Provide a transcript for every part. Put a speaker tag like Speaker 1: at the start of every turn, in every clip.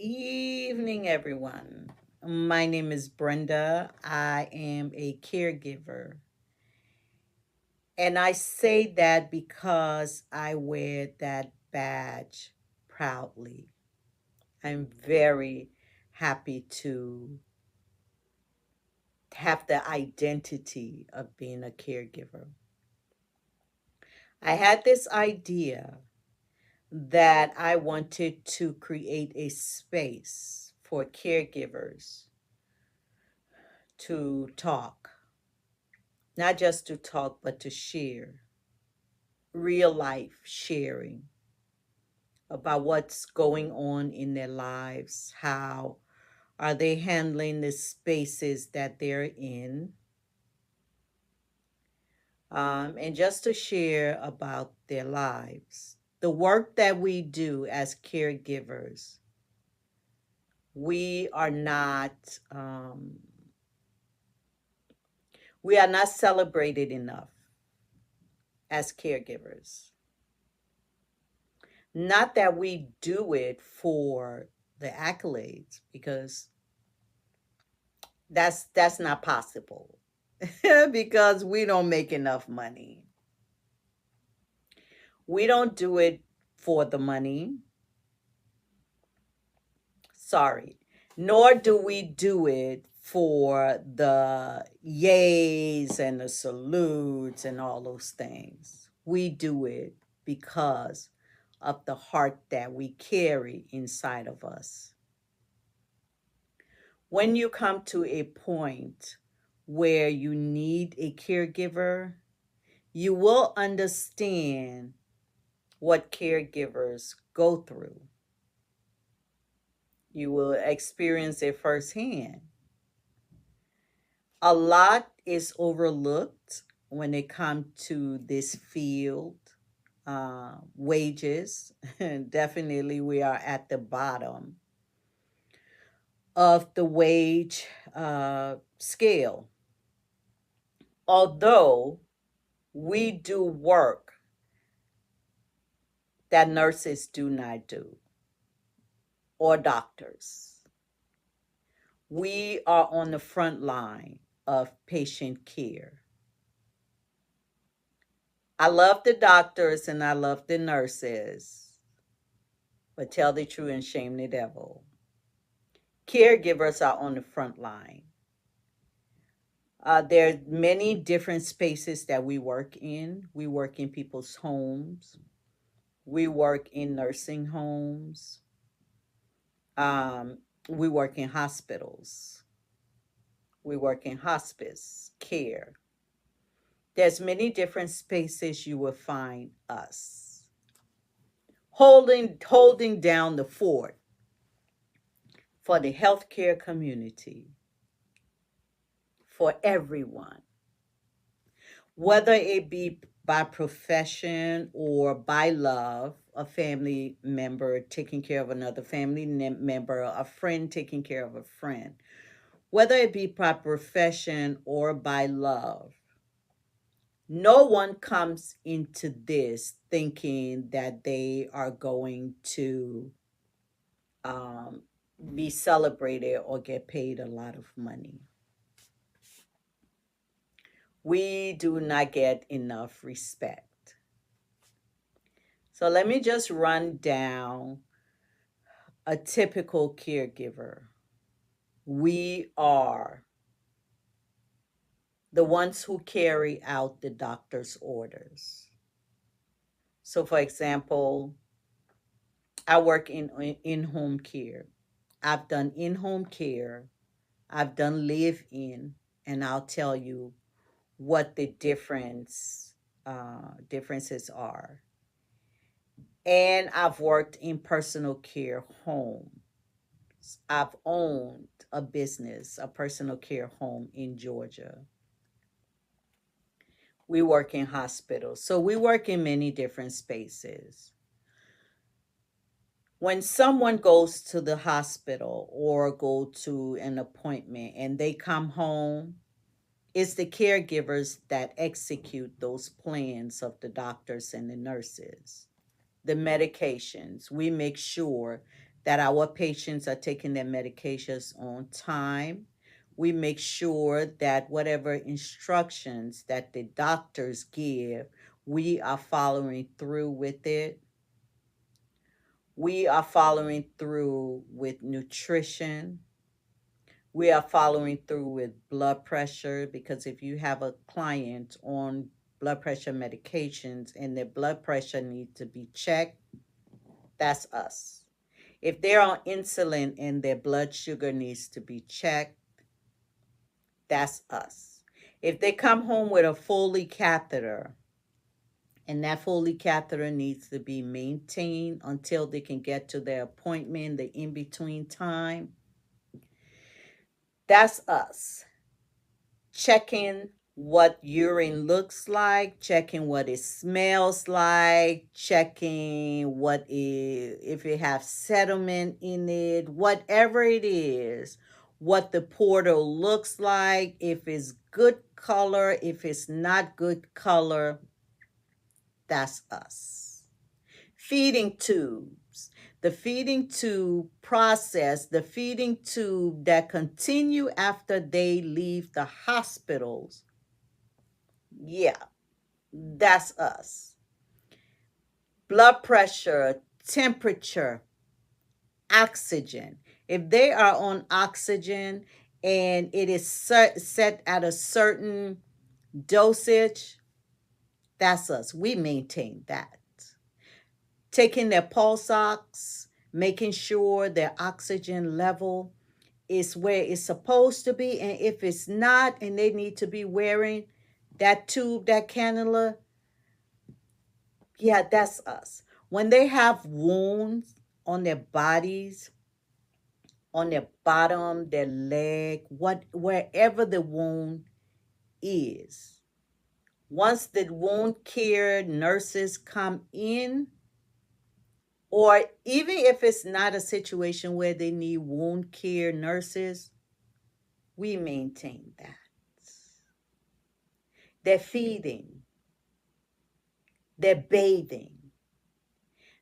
Speaker 1: evening, everyone. My name is Brenda. I am a caregiver. And I say that because I wear that badge proudly. I'm very happy to have the identity of being a caregiver. I had this idea that I wanted to create a space for caregivers to talk, not just to talk, but to share, real life sharing about what's going on in their lives, how are they handling the spaces that they're in, and just to share about their lives. The work that we do as caregivers, we are not we are not celebrated enough as caregivers. Not that we do it for the accolades, because that's not possible because we don't make enough money. We don't do it for the money. Sorry. Nor do we do it for the yays and the salutes and all those things. We do it because of the heart that we carry inside of us. When you come to a point where you need a caregiver, you will understand what caregivers go through. You will experience it firsthand. A lot is overlooked when it comes to this field. Wages, definitely we are at the bottom of the wage scale. Although we do work that nurses do not do, or doctors. We are on the front line of patient care. I love the doctors and I love the nurses, but tell the truth and shame the devil. Caregivers are on the front line. There are many different spaces that we work in. We work in people's homes. We work in nursing homes. Um, we work in hospitals. We work in hospice care. There's many different spaces you will find us holding down the fort for the healthcare community, for everyone, whether it be by profession or by love, a family member taking care of another family member, a friend taking care of a friend, whether it be by profession or by love. No one comes into this thinking that they are going to um, be celebrated or get paid a lot of money. We do not get enough respect. So let me just run down a typical caregiver. We are the ones who carry out the doctor's orders. So, for example, I work in home care. I've done in home care, I've done live in, and I'll tell you what the differences are. And I've worked in personal care homes. I've owned a business, a personal care home in Georgia. We work in hospitals. So we work in many different spaces. When someone goes to the hospital or go to an appointment and they come home, it's the caregivers that execute those plans of the doctors and the nurses. The medications, we make sure that our patients are taking their medications on time. We make sure that whatever instructions that the doctors give, we are following through with it. We are following through with nutrition. We are following through with blood pressure, because if you have a client on blood pressure medications and their blood pressure needs to be checked, that's us. If they're on insulin and their blood sugar needs to be checked, that's us. If they come home with a Foley catheter and that Foley catheter needs to be maintained until they can get to their appointment, the in between time, that's us. Checking what urine looks like, checking what it smells like, checking what is, if it has sediment in it, whatever it is, what the portal looks like, if it's good color, if it's not good color, that's us. Feeding tubes. The feeding tube process, the feeding tube that continue after they leave the hospitals. Yeah, that's us. Blood pressure, temperature, oxygen. If they are on oxygen and it is set at a certain dosage, that's us. We maintain that. Taking their pulse ox, making sure their oxygen level is where it's supposed to be. And if it's not and they need to be wearing that tube, that cannula, yeah, that's us. When they have wounds on their bodies, on their bottom, their leg, wherever the wound is, once the wound care nurses come in, or even if it's not a situation where they need wound care nurses, we maintain that. They're feeding, they're bathing,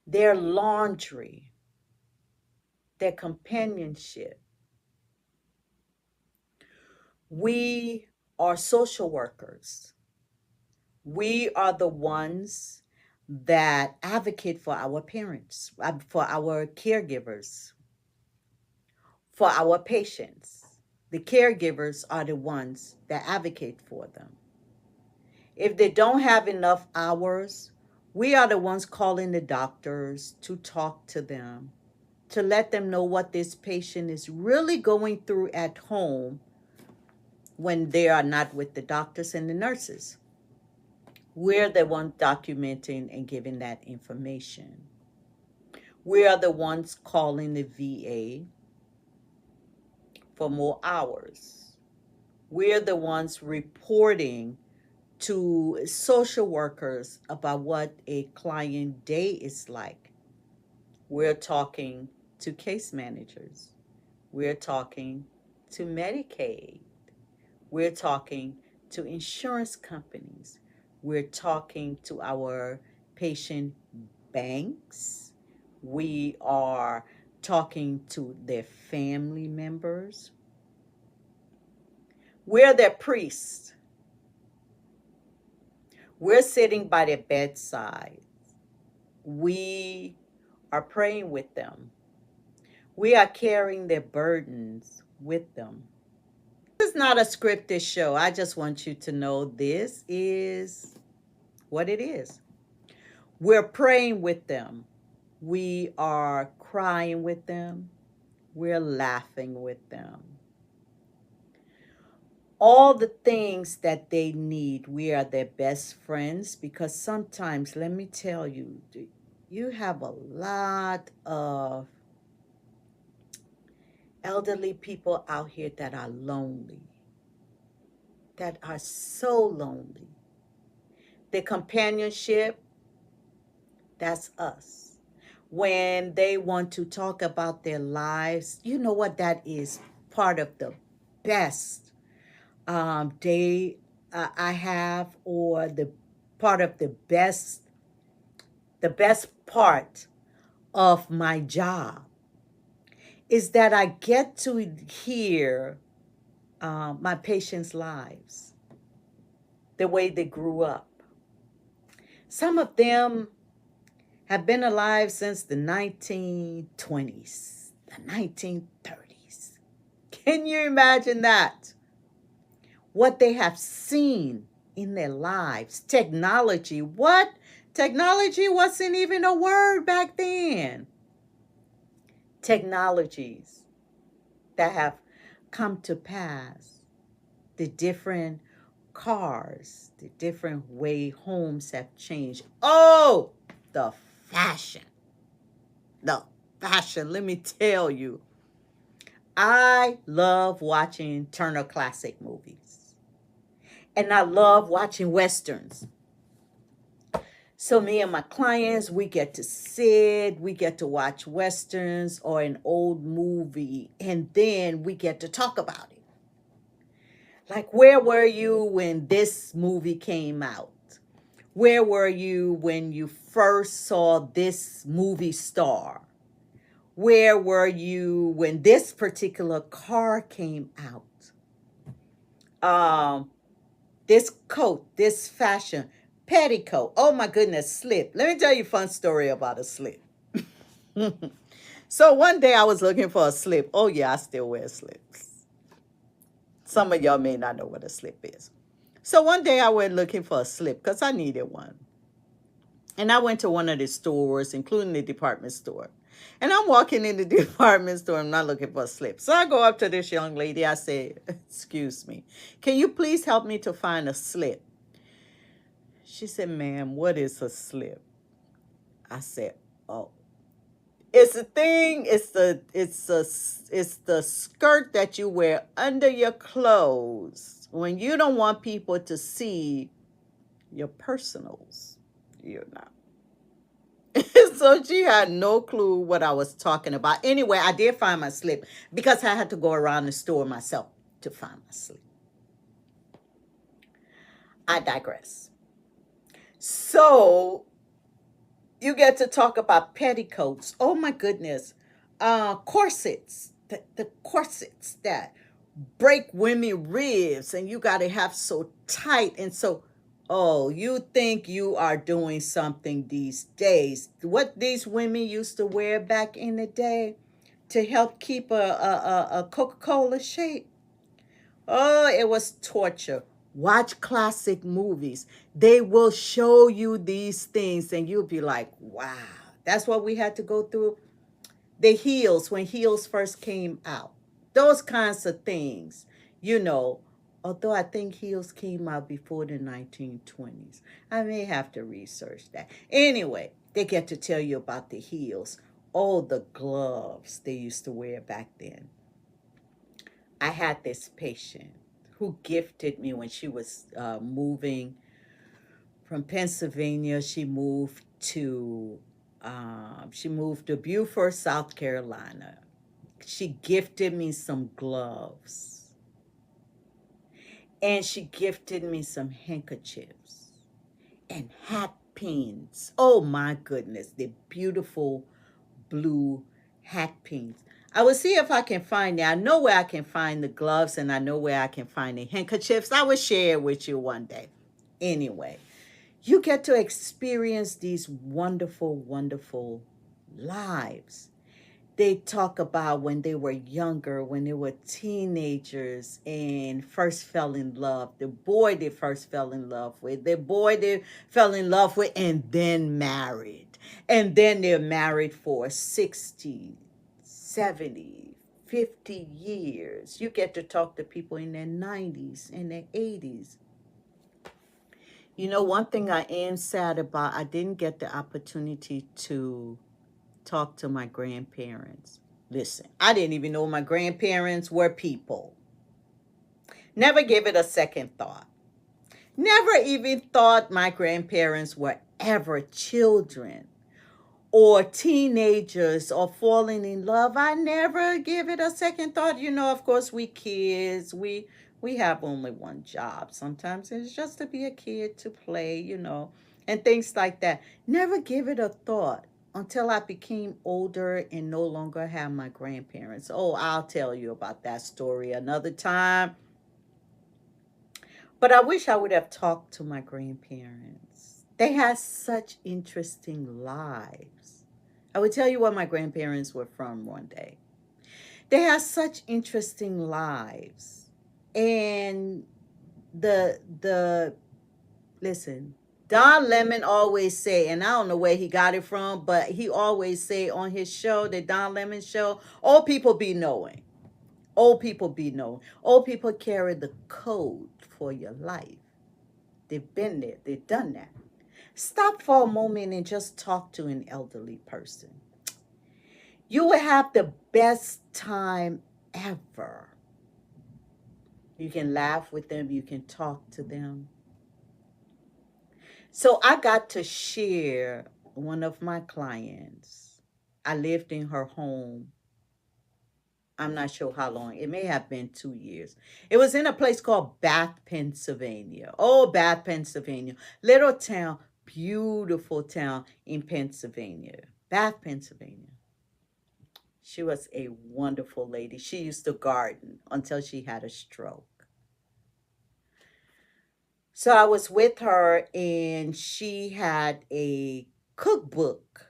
Speaker 1: their laundry, their companionship. We are social workers. We are the ones that advocate for our parents, for our caregivers, for our patients. The caregivers are the ones that advocate for them. If they don't have enough hours, we are the ones calling the doctors to talk to them, to let them know what this patient is really going through at home when they are not with the doctors and the nurses. We're the ones documenting and giving that information. We are the ones calling the VA for more hours. We're the ones reporting to social workers about what a client day is like. We're talking to case managers. We're talking to Medicaid. We're talking to insurance companies. We're talking to our patient banks. We are talking to their family members. We're their priests. We're sitting by their bedside. We are praying with them. We are carrying their burdens with them. This is not a scripted show. I just want you to know this is what it is. We're praying with them. We are crying with them. We're laughing with them. All the things that they need, we are their best friends, because sometimes, let me tell you, you have a lot of elderly people out here that are lonely, that are so lonely. Their companionship, that's us. When they want to talk about their lives, you know what, that is part of the best day I have, or the part of the best part of my job. is that I get to hear my patients' lives, the way they grew up. Some of them have been alive since the 1920s, the 1930s. Can you imagine that? What they have seen in their lives. Technology. What? Technology wasn't even a word back then. Technologies that have come to pass. The different cars, the different way homes have changed. Oh, the fashion. The fashion. Let me tell you. I love watching Turner Classic Movies. And I love watching Westerns. So me and my clients, we get to sit, we get to watch Westerns or an old movie, and then we get to talk about it. Like, where were you when this movie came out? Where were you when you first saw this movie star? Where were you when this particular car came out? This coat, this fashion, petticoat. Oh my goodness, slip. Let me tell you a fun story about a slip. So one day I was looking for a slip. Oh yeah, I still wear slips. Some of y'all may not know what a slip is. So one day I went looking for a slip because I needed one. And I went to one of the stores, including the department store. And I'm walking in the department store. I'm not looking for a slip. So I go up to this young lady. I say, excuse me, can you please help me to find a slip? She said, ma'am, what is a slip? I said, oh. It's a thing, it's the skirt that you wear under your clothes when you don't want people to see your personals, you know. So she had no clue what I was talking about. Anyway, I did find my slip because I had to go around the store myself to find my slip. I digress. So you get to talk about petticoats. Oh my goodness. Corsets. The corsets that break women ribs and you got to have so tight and so, oh, you think you are doing something these days. What these women used to wear back in the day to help keep a Coca-Cola shape. Oh, it was torture. Watch classic movies. They will show you these things and you'll be like, wow, that's what we had to go through. The heels, when heels first came out, those kinds of things, you know, although I think heels came out before the 1920s. I may have to research that. Anyway, they get to tell you about the heels. Oh, the gloves they used to wear back then. I had this patient who gifted me when she was moving from Pennsylvania. She moved to Beaufort, South Carolina. She gifted me some gloves, and she gifted me some handkerchiefs and hat pins. Oh my goodness, the beautiful blue hat pins. I will see if I can find it. I know where I can find the gloves and I know where I can find the handkerchiefs. I will share it with you one day. Anyway, you get to experience these wonderful, wonderful lives. They talk about when they were younger, when they were teenagers and first fell in love. The boy they first fell in love with, the boy they fell in love with and then married. And then they're married for 60, 70, 50 years. You get to talk to people in their 90s and their 80s. You know, one thing I am sad about, I didn't get the opportunity to talk to my grandparents. Listen, I didn't even know my grandparents were people. Never gave it a second thought. Never even thought my grandparents were ever children or teenagers or falling in love. I never give it a second thought. You know, of course, we kids, we have only one job. Sometimes it's just to be a kid, to play, you know, and things like that. Never give it a thought. until I became older and no longer have my grandparents. Oh, I'll tell you about that story another time. But I wish I would have talked to my grandparents. They had such interesting lives. I would tell you where my grandparents were from one day. They had such interesting lives. And the listen, Don Lemon always say, and I don't know where he got it from, but he always say on his show, the Don Lemon show, old people be knowing. Old people be knowing. Old people carry the code for your life. They've been there. They've done that. Stop for a moment and just talk to an elderly person. You will have the best time ever. You can laugh with them. You can talk to them. So I got to share one of my clients. I lived in her home. I'm not sure how long. It may have been 2 years. It was in a place called Bath, Pennsylvania. Oh, Bath, Pennsylvania. Little town, beautiful town in Pennsylvania. Bath, Pennsylvania. She was a wonderful lady. She used to garden until she had a stroke. So I was with her and she had a cookbook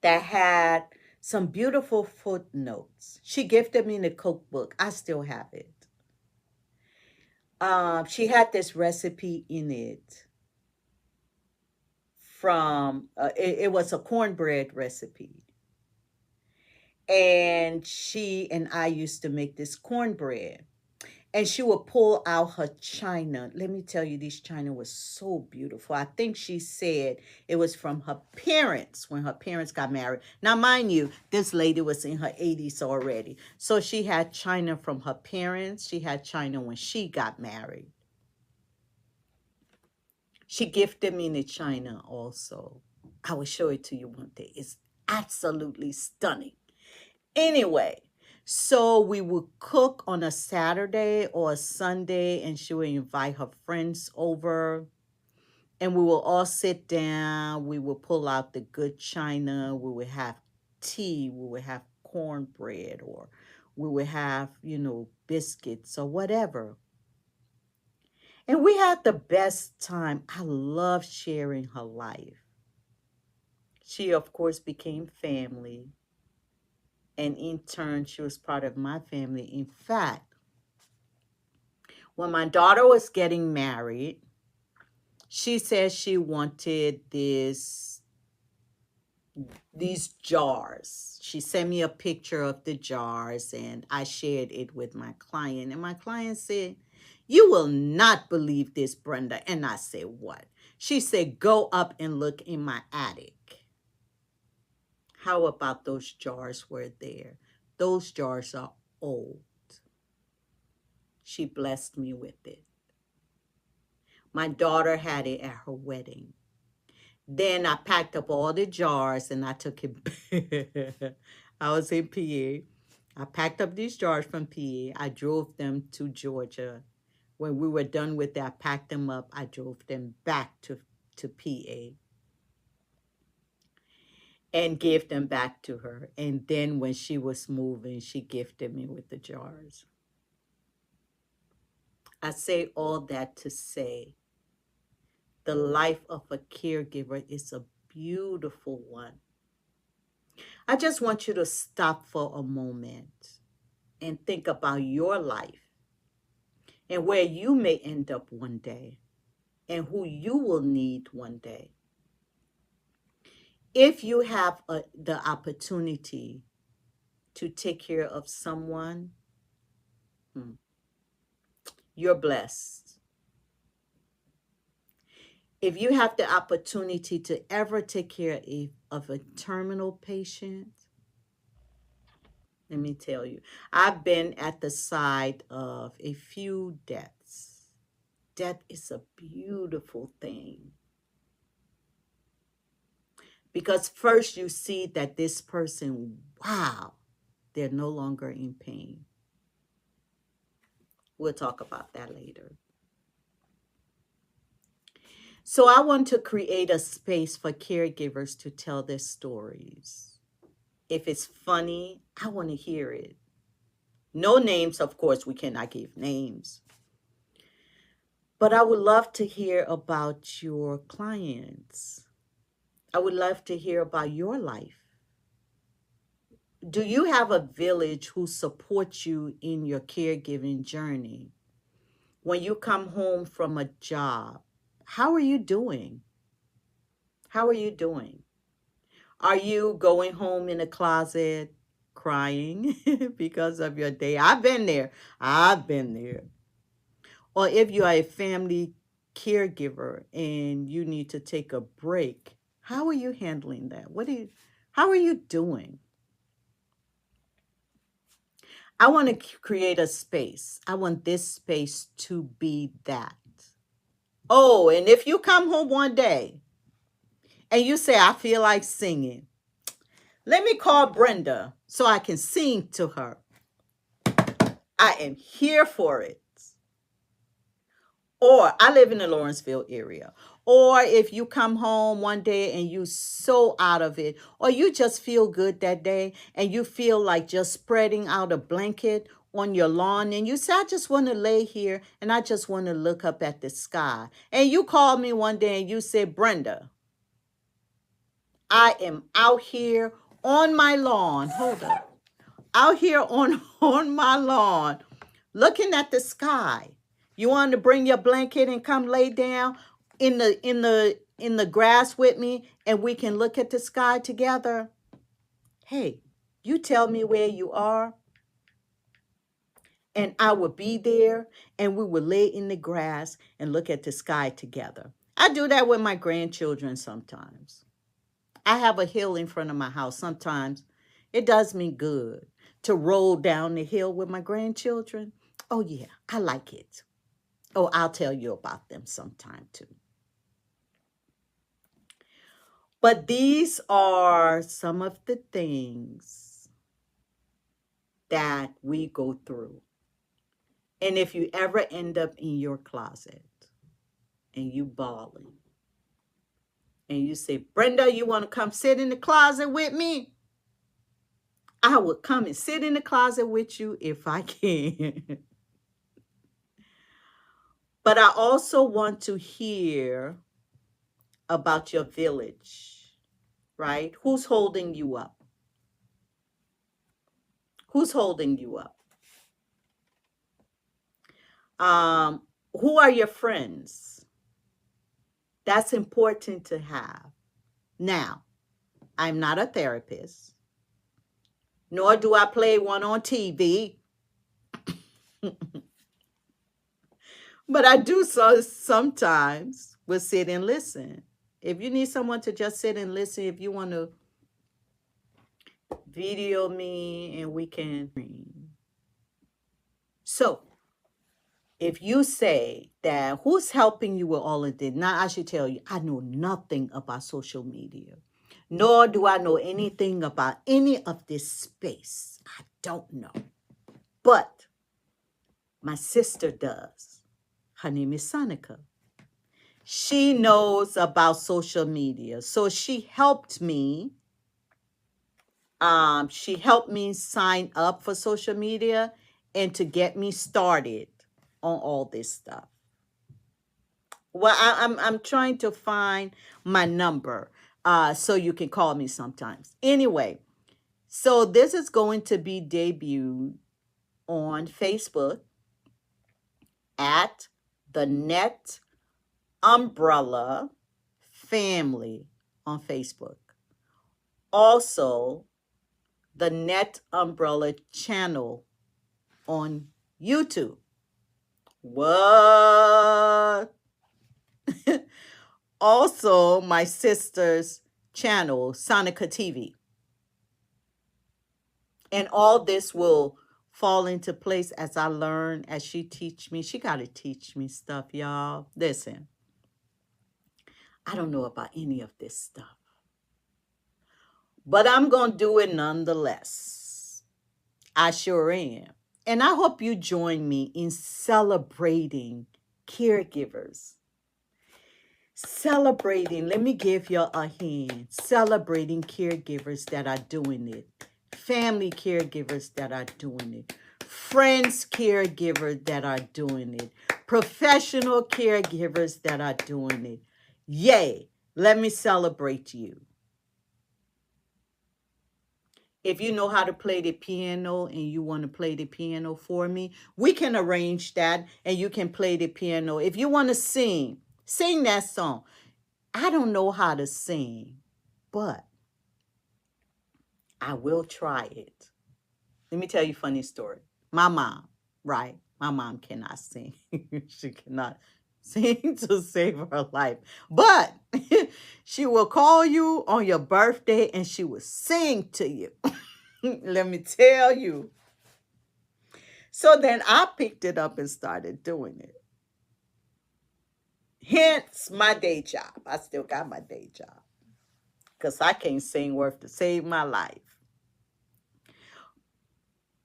Speaker 1: that had some beautiful footnotes. She gifted me the cookbook. I still have it. She had this recipe in it from, it was a cornbread recipe. And she and I used to make this cornbread. And she would pull out her china. Let me tell you, this china was so beautiful. I think she said it was from her parents when her parents got married. Now, mind you, this lady was in her 80s already. So she had china from her parents. She had china when she got married. She gifted me the china also. I will show it to you one day. It's absolutely stunning. Anyway, so we would cook on a Saturday or a Sunday, and she would invite her friends over, and we will all sit down. We will pull out the good china. We would have tea. We would have cornbread, or we would have, biscuits or whatever. And we had the best time. I love sharing her life. She, of course, became family. And in turn, she was part of my family. In fact, when my daughter was getting married, she said she wanted these jars. She sent me a picture of the jars, and I shared it with my client. And my client said, "You will not believe this, Brenda." And I said, "What?" She said, "Go up and look in my attic." How about those jars were there? Those jars are old. She blessed me with it. My daughter had it at her wedding. Then I packed up all the jars and I took it. I was in PA. I packed up these jars from PA. I drove them to Georgia. When we were done with that, I packed them up. I drove them back to PA and gave them back to her. And then when she was moving, she gifted me with the jars. I say all that to say the life of a caregiver is a beautiful one. I just want you to stop for a moment and think about your life and where you may end up one day and who you will need one day. If you have the opportunity to take care of someone, you're blessed. If you have the opportunity to ever take care of a terminal patient, let me tell you, I've been at the side of a few deaths. Death is a beautiful thing. Because first you see that this person, wow, they're no longer in pain. We'll talk about that later. So I want to create a space for caregivers to tell their stories. If it's funny, I want to hear it. No names, of course, we cannot give names. But I would love to hear about your clients. I would love to hear about your life. Do you have a village who supports you in your caregiving journey? When you come home from a job, how are you doing? How are you doing? Are you going home in a closet crying because of your day? I've been there. I've been there. Or if you are a family caregiver and you need to take a break, how are you handling that? How are you doing? I want to create a space. I want this space to be that. Oh, and if you come home one day and you say, I feel like singing, let me call Brenda so I can sing to her. I am here for it. Or I live in the Lawrenceville area. Or if you come home one day and you so out of it, or you just feel good that day and you feel like just spreading out a blanket on your lawn and you say, I just want to lay here and I just want to look up at the sky. And you call me one day and you say, Brenda, I am out here on my lawn. Hold up. Out here on my lawn looking at the sky. You want to bring your blanket and come lay down in the grass with me and we can look at the sky together? Hey, you tell me where you are and I will be there and we will lay in the grass and look at the sky together. I do that with my grandchildren sometimes. I have a hill in front of my house. Sometimes it does me good to roll down the hill with my grandchildren. Oh, yeah, I like it. Oh, I'll tell you about them sometime too. But these are some of the things that we go through. And if you ever end up in your closet and you bawling and you say, Brenda, you want to come sit in the closet with me? I will come and sit in the closet with you if I can. But I also want to hear about your village, right? Who's holding you up? Who's holding you up? Who are your friends? That's important to have. Now, I'm not a therapist, nor do I play one on TV, but I do so sometimes will sit and listen. If you need someone to just sit and listen, if you want to video me and we can. So, if you say that who's helping you with all of this, now I should tell you, I know nothing about social media, nor do I know anything about any of this space. I don't know. But my sister does. Her name is Saneca. She knows about social media. So she helped me. She helped me sign up for social media and to get me started on all this stuff. Well, I'm trying to find my number so you can call me sometimes. Anyway, so this is going to be debuted on Facebook at the Net Umbrella Family on Facebook. Also, the Net Umbrella channel on YouTube. What? Also, my sister's channel, Saneca TV. And all this will fall into place as I learn, as she teach me. She got to teach me stuff, y'all. Listen, I don't know about any of this stuff, but I'm going to do it nonetheless. I sure am. And I hope you join me in celebrating caregivers. Celebrating, let me give you a hand. Celebrating caregivers that are doing it. Family caregivers that are doing it. Friends caregivers that are doing it. Professional caregivers that are doing it. Yay, let me celebrate you. If you know how to play the piano and you want to play the piano for me, we can arrange that and you can play the piano. If you want to sing, sing that song. I don't know how to sing, but I will try it. Let me tell you a funny story. My mom, right? My mom cannot sing. She cannot sing to save her life. But she will call you on your birthday and she will sing to you. Let me tell you. So then I picked it up and started doing it. Hence my day job. I still got my day job because I can't sing worth to save my life.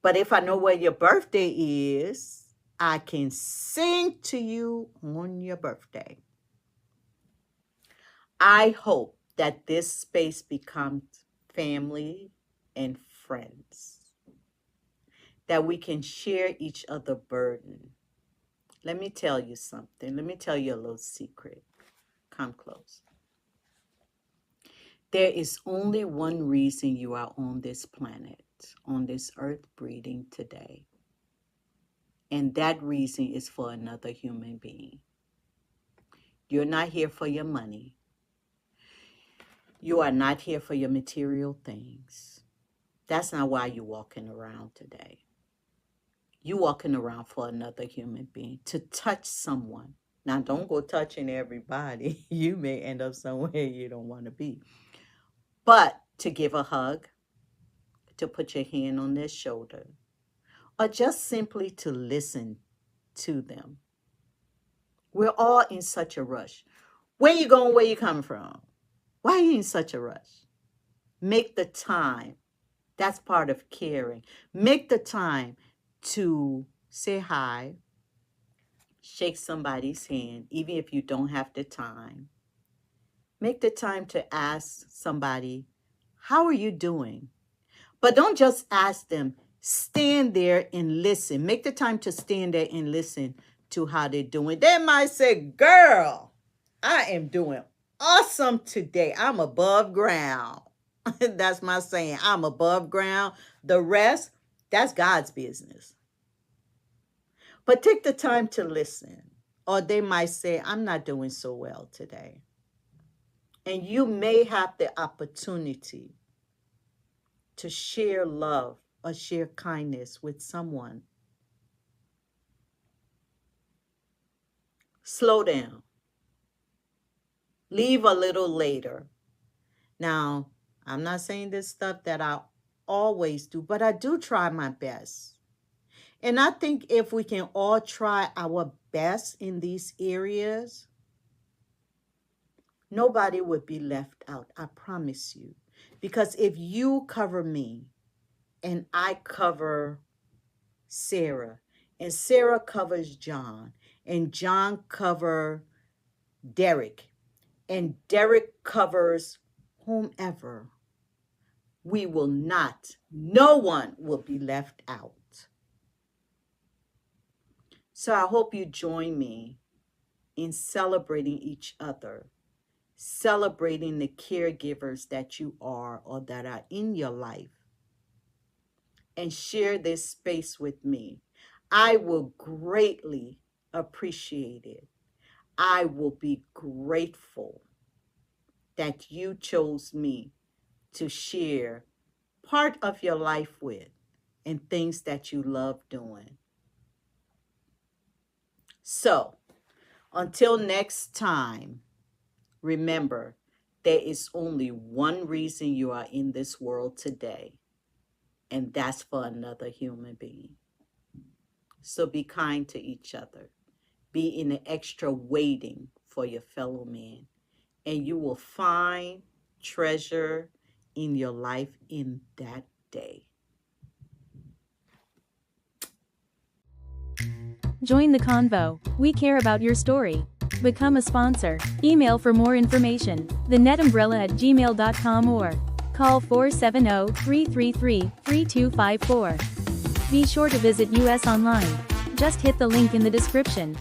Speaker 1: But if I know where your birthday is, I can sing to you on your birthday. I hope that this space becomes family and friends, that we can share each other's burden. Let me tell you something. Let me tell you a little secret. Come close. There is only one reason you are on this planet, on this earth, breathing today. And that reason is for another human being. You're not here for your money. You are not here for your material things. That's not why you're walking around today. You're walking around for another human being, to touch someone. Now, don't go touching everybody. You may end up somewhere you don't want to be. But to give a hug, to put your hand on their shoulder, or just simply to listen to them. We're all in such a rush. Where you going? Where you coming from? Why are you in such a rush? Make the time. That's part of caring. Make the time to say hi, shake somebody's hand, even if you don't have the time. Make the time to ask somebody, how are you doing? But don't just ask them. Stand there and listen. Make the time to stand there and listen to how they're doing. They might say, girl, I am doing awesome today. I'm above ground. That's my saying. I'm above ground. The rest, that's God's business. But take the time to listen. Or they might say, I'm not doing so well today. And you may have the opportunity to share love or share kindness with someone. Slow down. Leave a little later. Now, I'm not saying this stuff that I always do, but I do try my best. And I think if we can all try our best in these areas, nobody would be left out. I promise you. Because if you cover me and I cover Sarah, and Sarah covers John, and John covers Derek, and Derek covers whomever, we will not, no one will be left out. So I hope you join me in celebrating each other, celebrating the caregivers that you are or that are in your life, and share this space with me. I will greatly appreciate it. I will be grateful that you chose me to share part of your life with and things that you love doing. So, until next time, remember, there is only one reason you are in this world today, and that's for another human being. So be kind to each other. Be in the extra waiting for your fellow man, and you will find treasure in your life in that day.
Speaker 2: Join the convo. We care about your story. Become a sponsor. Email for more information, thenetumbrella@gmail.com or call 470-333-3254. Be sure to visit us online. Just hit the link in the description.